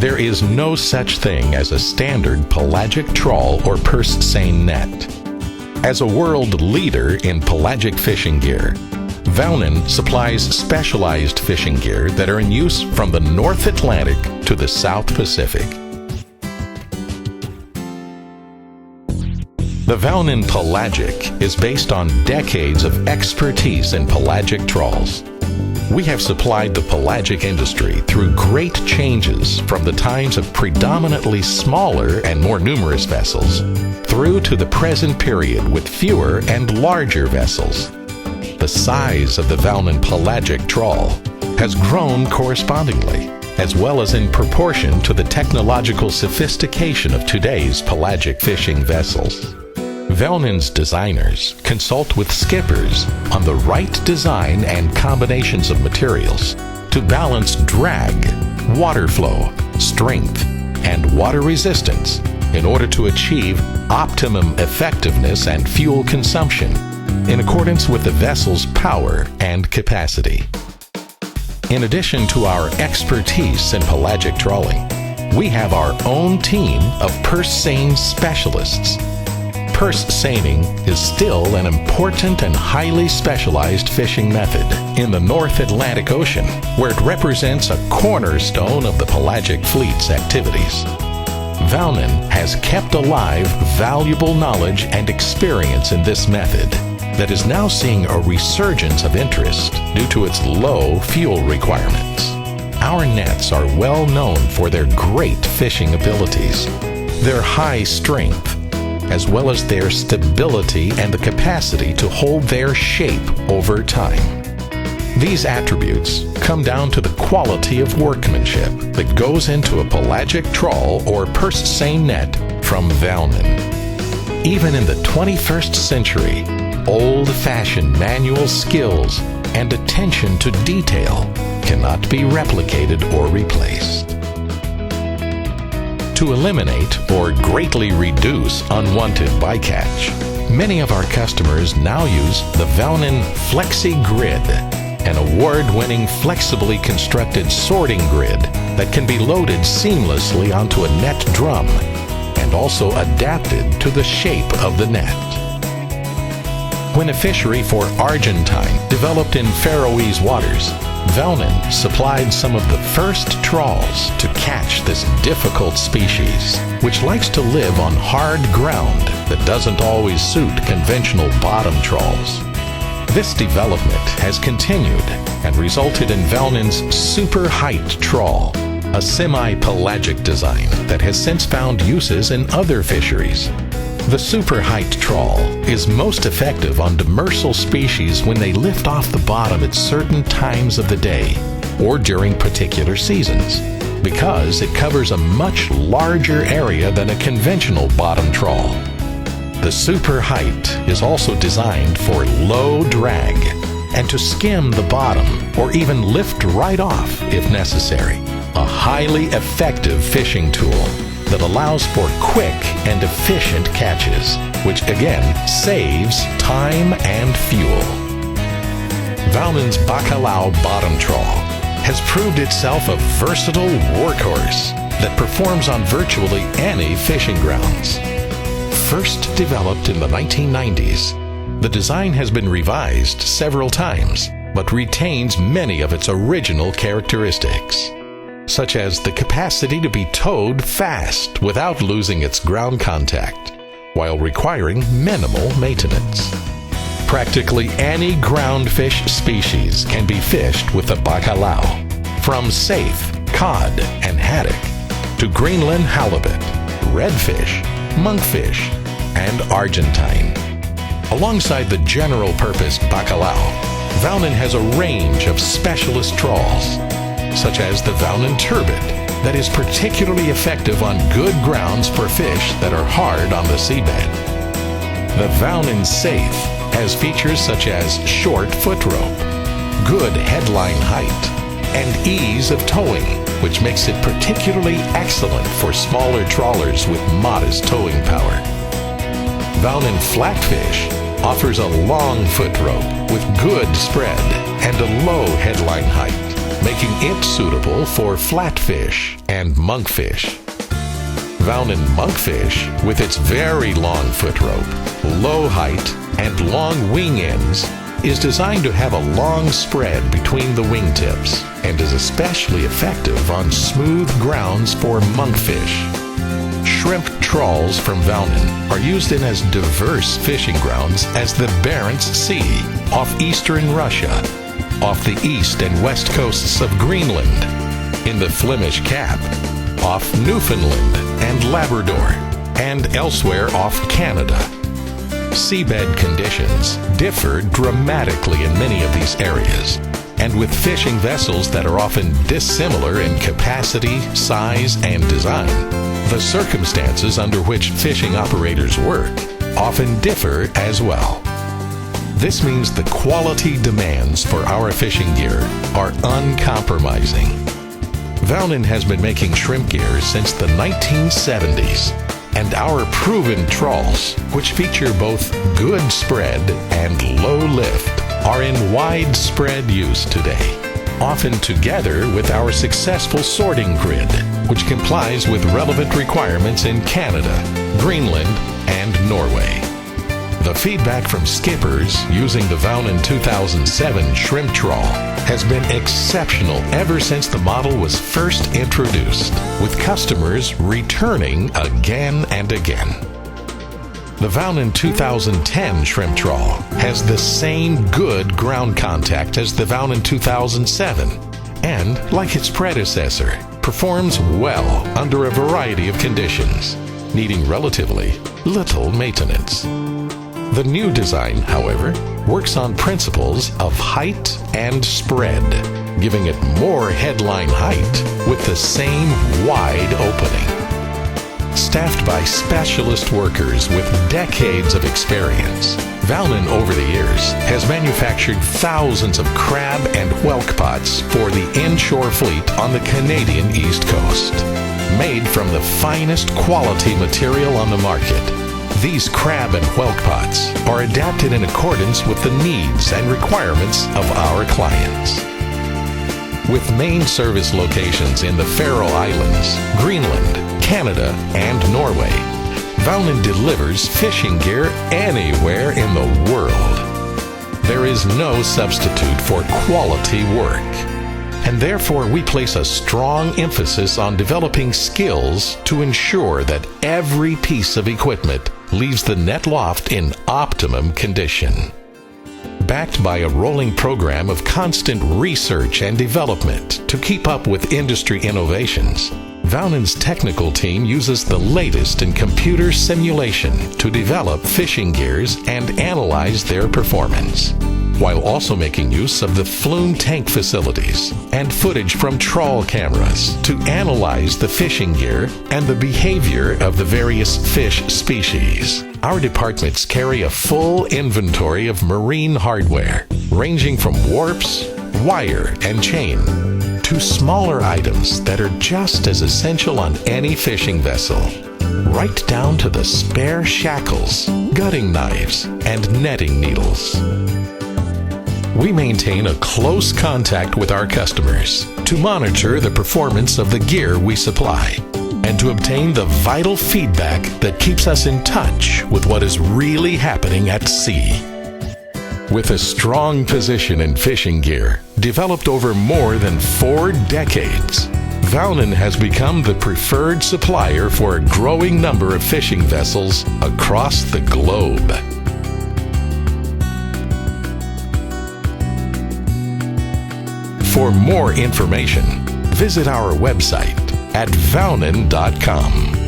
There is no such thing as a standard pelagic trawl or purse seine net. As a world leader in pelagic fishing gear, Vónin supplies specialized fishing gear that are in use from the North Atlantic to the South Pacific. The Vónin Pelagic is based on decades of expertise in pelagic trawls. We have supplied the pelagic industry through great changes from the times of predominantly smaller and more numerous vessels through to the present period with fewer and larger vessels. The size of the Vónin pelagic trawl has grown correspondingly, as well as in proportion to the technological sophistication of today's pelagic fishing vessels. Vónin's designers consult with skippers on the right design and combinations of materials to balance drag, water flow, strength, and water resistance in order to achieve optimum effectiveness and fuel consumption in accordance with the vessel's power and capacity. In addition to our expertise in pelagic trawling, we have our own team of purse seine specialists. Purse seining is still an important and highly specialized fishing method in the North Atlantic Ocean, where it represents a cornerstone of the pelagic fleet's activities. Vónin has kept alive valuable knowledge and experience in this method that is now seeing a resurgence of interest due to its low fuel requirements. Our nets are well known for their great fishing abilities, their high strength, as well as their stability and the capacity to hold their shape over time. These attributes come down to the quality of workmanship that goes into a pelagic trawl or purse seine net from Vónin. Even in the 21st century, old-fashioned manual skills and attention to detail cannot be replicated or replaced. To eliminate or greatly reduce unwanted bycatch, many of our customers now use the Vónin Flexi Grid, an award-winning flexibly constructed sorting grid that can be loaded seamlessly onto a net drum and also adapted to the shape of the net. When a fishery for Argentine developed in Faroese waters, Vónin supplied some of the first trawls to catch this difficult species, which likes to live on hard ground that doesn't always suit conventional bottom trawls. This development has continued and resulted in Vónin's Super Height trawl, a semi-pelagic design that has since found uses in other fisheries. The Super Height trawl is most effective on demersal species when they lift off the bottom at certain times of the day or during particular seasons, because it covers a much larger area than a conventional bottom trawl. The Super Height is also designed for low drag and to skim the bottom or even lift right off if necessary. A highly effective fishing tool that allows for quick and efficient catches, which again saves time and fuel. Vónin's Bacalhau bottom trawl has proved itself a versatile workhorse that performs on virtually any fishing grounds. First developed in the 1990s, the design has been revised several times, but retains many of its original characteristics, such as the capacity to be towed fast without losing its ground contact, while requiring minimal maintenance. Practically any ground fish species can be fished with the Bacalhau, from safe, cod, and haddock, to Greenland halibut, redfish, monkfish, and Argentine. Alongside the general-purpose Bacalhau, Vónin has a range of specialist trawls, such as the Vónin Turbot, that is particularly effective on good grounds for fish that are hard on the seabed. The Vónin Safe has features such as short foot rope, good headline height, and ease of towing, which makes it particularly excellent for smaller trawlers with modest towing power. Vónin Flatfish offers a long foot rope with good spread and a low headline height, making it suitable for flatfish and monkfish. Vónin monkfish, with its very long foot rope, low height, and long wing ends, is designed to have a long spread between the wingtips and is especially effective on smooth grounds for monkfish. Shrimp trawls from Vónin are used in as diverse fishing grounds as the Barents Sea, off eastern Russia, off the east and west coasts of Greenland, in the Flemish Cap, off Newfoundland and Labrador, and elsewhere off Canada. Seabed conditions differ dramatically in many of these areas, and with fishing vessels that are often dissimilar in capacity, size, and design, the circumstances under which fishing operators work often differ as well. This means the quality demands for our fishing gear are uncompromising. Vónin has been making shrimp gear since the 1970s, and our proven trawls, which feature both good spread and low lift, are in widespread use today, often together with our successful sorting grid, which complies with relevant requirements in Canada, Greenland, and Norway. The feedback from skippers using the Vónin 2007 shrimp trawl has been exceptional ever since the model was first introduced, with customers returning again and again. The Vónin 2010 shrimp trawl has the same good ground contact as the Vónin 2007 and, like its predecessor, performs well under a variety of conditions, needing relatively little maintenance. The new design, however, works on principles of height and spread, giving it more headline height with the same wide opening. Staffed by specialist workers with decades of experience, Vónin over the years has manufactured thousands of crab and whelk pots for the inshore fleet on the Canadian East Coast. Made from the finest quality material on the market, these crab and whelk pots are adapted in accordance with the needs and requirements of our clients. With main service locations in the Faroe Islands, Greenland, Canada, and Norway, Vónin delivers fishing gear anywhere in the world. There is no substitute for quality work, and therefore we place a strong emphasis on developing skills to ensure that every piece of equipment leaves the net loft in optimum condition. Backed by a rolling program of constant research and development to keep up with industry innovations, Vónin's technical team uses the latest in computer simulation to develop fishing gears and analyze their performance, while also making use of the flume tank facilities and footage from trawl cameras to analyze the fishing gear and the behavior of the various fish species. Our departments carry a full inventory of marine hardware, ranging from warps, wire, and chain, to smaller items that are just as essential on any fishing vessel, right down to the spare shackles, gutting knives, and netting needles. We maintain a close contact with our customers to monitor the performance of the gear we supply and to obtain the vital feedback that keeps us in touch with what is really happening at sea. With a strong position in fishing gear, developed over more than 4 decades, Vónin has become the preferred supplier for a growing number of fishing vessels across the globe. For more information, visit our website at vónin.com.